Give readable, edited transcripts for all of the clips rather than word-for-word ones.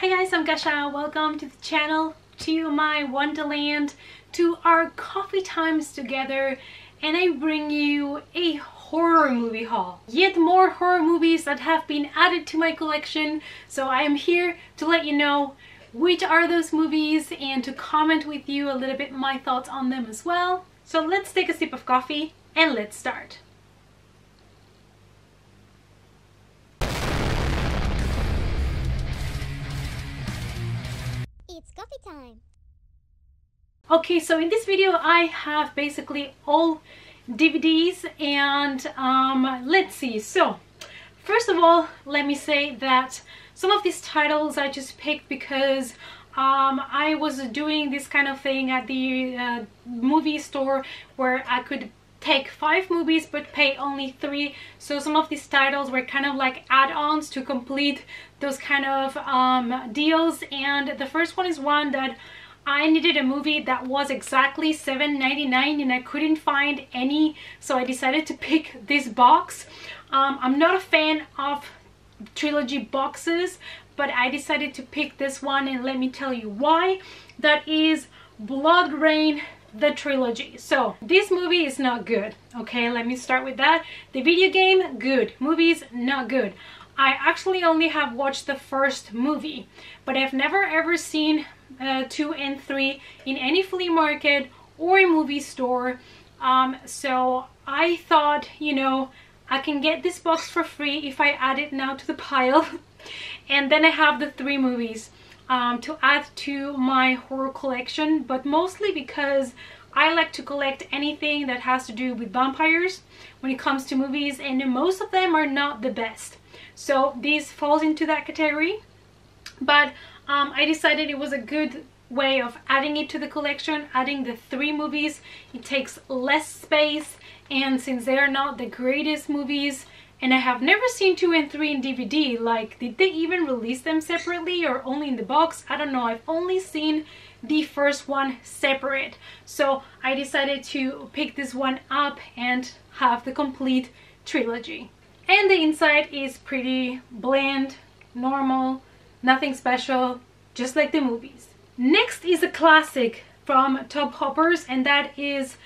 Hi guys, I'm Gasha. Welcome to the channel, to my wonderland, to our coffee times together, and I bring you a horror movie haul. Yet more horror movies that have been added to my collection, so I am here to let you know which are those movies and to comment with you a little bit my thoughts on them as well. So let's take a sip of coffee and let's start. It's coffee time. Okay, so in this video I have basically all DVDs and let's see. So first of all, let me say that some of these titles I just picked because I was doing this kind of thing at the movie store where I could take 5 movies but pay only 3, so some of these titles were kind of like add-ons to complete those kind of deals. And the first one is one that I needed a movie that was exactly $7.99 and I couldn't find any, so I decided to pick this box. I'm not a fan of trilogy boxes, but I decided to pick this one, and let me tell you why. That is Blood Rain, the trilogy. So this movie is not good, okay? Let me start with that. The video game, good. Movies, not good. I actually only have watched the first movie, but I've never ever seen 2 and 3 in any flea market or a movie store. So I thought, you know, I can get this box for free if I add it now to the pile. And then I have the 3 movies to add to my horror collection, but mostly because I like to collect anything that has to do with vampires when it comes to movies, and most of them are not the best. So this falls into that category, but I decided it was a good way of adding it to the collection, adding the 3 movies. It takes less space, and since they are not the greatest movies, and I have never seen 2 and 3 in DVD, like did they even release them separately or only in the box? I don't know. I've only seen the first one separate, so I decided to pick this one up and have the complete trilogy. And the inside is pretty bland, normal, nothing special, just like the movies. Next is a classic from Top Hoppers, and that is,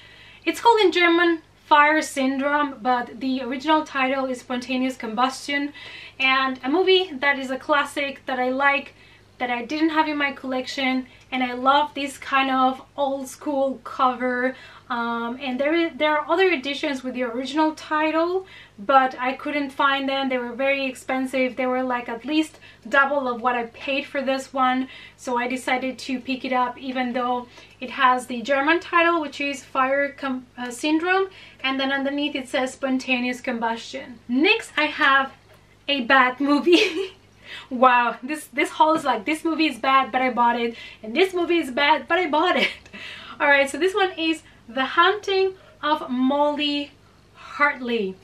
it's called in German Fire Syndrome, but the original title is Spontaneous Combustion, and a movie that is a classic that I like, that I didn't have in my collection, and I love this kind of old school cover. And there are other editions with the original title, but I couldn't find them. They were very expensive. They were like at least double of what I paid for this one, so I decided to pick it up, even though it has the German title, which is Fire Syndrome, and then underneath it says Spontaneous Combustion. Next I have a bad movie. Wow, this haul is like, this movie is bad but I bought it, and this movie is bad but I bought it. Alright, so this one is The Haunting of Molly Hartley.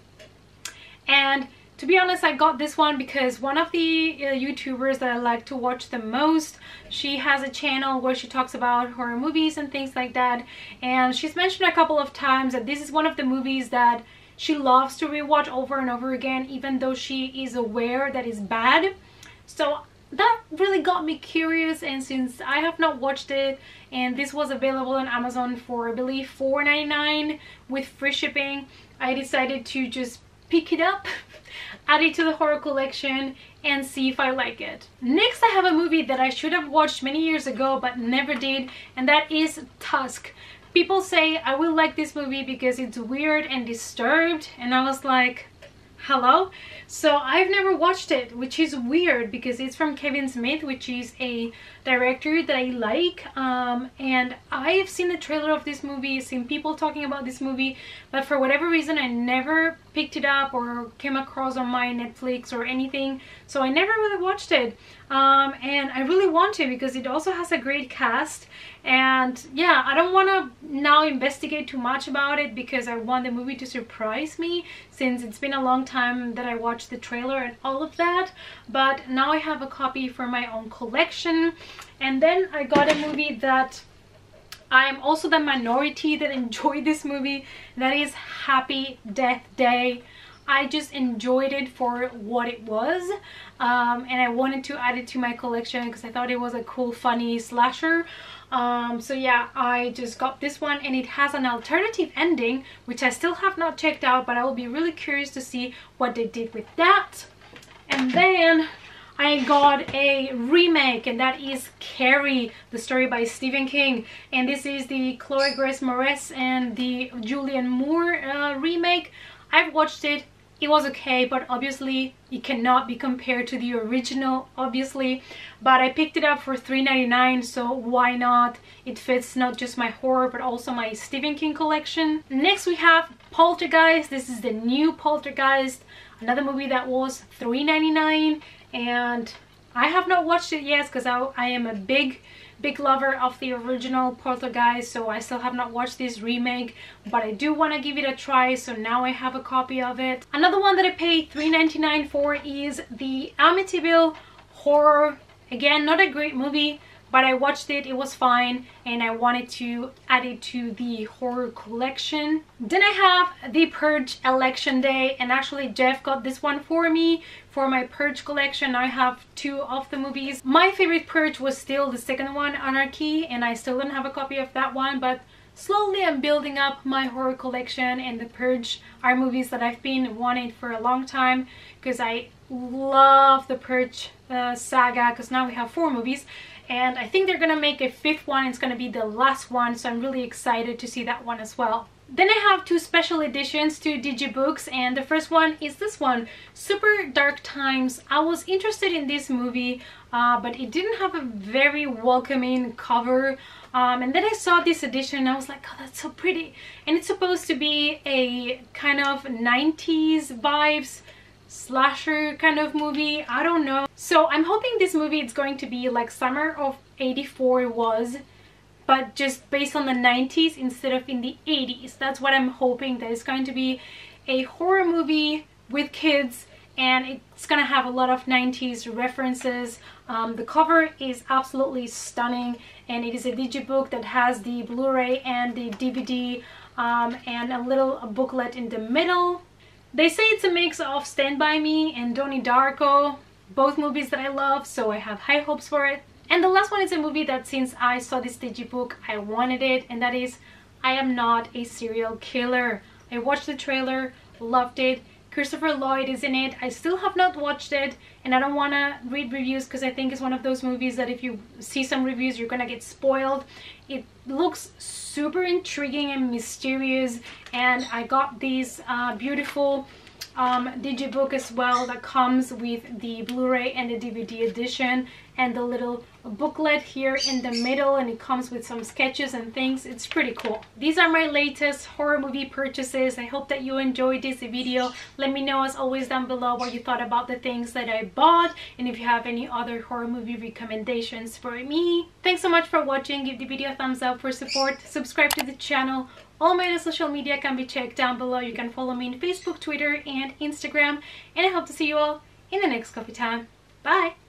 And to be honest, I got this one because one of the YouTubers that I like to watch the most, she has a channel where she talks about horror movies and things like that, and she's mentioned a couple of times that this is one of the movies that she loves to rewatch over and over again, even though she is aware that it's bad. So that really got me curious, and since I have not watched it and this was available on Amazon for, I believe, $4.99 with free shipping, I decided to just pick it up, add it to the horror collection, and see if I like it. Next I have a movie that I should have watched many years ago but never did, and that is Tusk. People say I will like this movie because it's weird and disturbed, and I was like, hello? So I've never watched it, which is weird because it's from Kevin Smith, which is a director that I like, and I have seen the trailer of this movie, seen people talking about this movie, but for whatever reason I never picked it up or came across on my Netflix or anything, so I never really watched it. And I really want to because it also has a great cast, and yeah, I don't want to now investigate too much about it because I want the movie to surprise me, since it's been a long time that I watched the trailer and all of that. But now I have a copy for my own collection. And then I got a movie that I'm also the minority that enjoyed this movie, that is Happy Death Day. I just enjoyed it for what it was, and I wanted to add it to my collection because I thought it was a cool, funny slasher. So yeah, I just got this one, and it has an alternative ending which I still have not checked out, but I will be really curious to see what they did with that. And then I got a remake, and that is Carrie, the story by Stephen King, and this is the Chloe Grace Moretz and the Julianne Moore remake. I've watched it. It was okay, but obviously it cannot be compared to the original, obviously. But I picked it up for $3.99, so why not? It fits not just my horror, but also my Stephen King collection. Next we have Poltergeist. This is the new Poltergeist, another movie that was $3.99, and I have not watched it yet because I am a big lover of the original Poltergeist, so I still have not watched this remake, but I do want to give it a try, so now I have a copy of it. Another one that I paid $3.99 for is the Amityville Horror. Again, not a great movie, but I watched it, it was fine, and I wanted to add it to the horror collection. Then I have The Purge Election Day, and actually Jeff got this one for me for my Purge collection. I have 2 of the movies. My favorite Purge was still the second one, Anarchy, and I still don't have a copy of that one, but slowly I'm building up my horror collection, and The Purge are movies that I've been wanting for a long time because I love the Purge saga, because now we have 4 movies. And I think they're gonna make a 5th one. It's gonna be the last one, so I'm really excited to see that one as well. Then I have 2 special editions to digibooks, and the first one is this one, Super Dark Times. I was interested in this movie, but it didn't have a very welcoming cover. And then I saw this edition and I was like, oh, that's so pretty. And it's supposed to be a kind of 90s vibes slasher kind of movie. I don't know. So I'm hoping this movie is going to be like Summer of '84 was, but just based on the 90s instead of in the 80s. That's what I'm hoping, that it's going to be a horror movie with kids, and it's gonna have a lot of 90s references. The cover is absolutely stunning, and it is a digibook that has the Blu-ray and the DVD, and a little booklet in the middle. They say it's a mix of Stand By Me and Donnie Darko, both movies that I love, so I have high hopes for it. And the last one is a movie that since I saw this digibook, I wanted it, and that is I Am Not a Serial Killer. I watched the trailer, loved it. Christopher Lloyd is in it. I still have not watched it, and I don't want to read reviews because I think it's one of those movies that if you see some reviews, you're gonna get spoiled. It looks super intriguing and mysterious, and I got these beautiful digibook as well that comes with the Blu-ray and the DVD edition, and the little booklet here in the middle, and it comes with some sketches and things. It's pretty cool. These are my latest horror movie purchases. I hope that you enjoyed this video. Let me know as always down below what you thought about the things that I bought, and if you have any other horror movie recommendations for me. Thanks so much for watching. Give the video a thumbs up for support. Subscribe to the channel. All my other social media can be checked down below. You can follow me on Facebook, Twitter, and Instagram. And I hope to see you all in the next coffee time. Bye!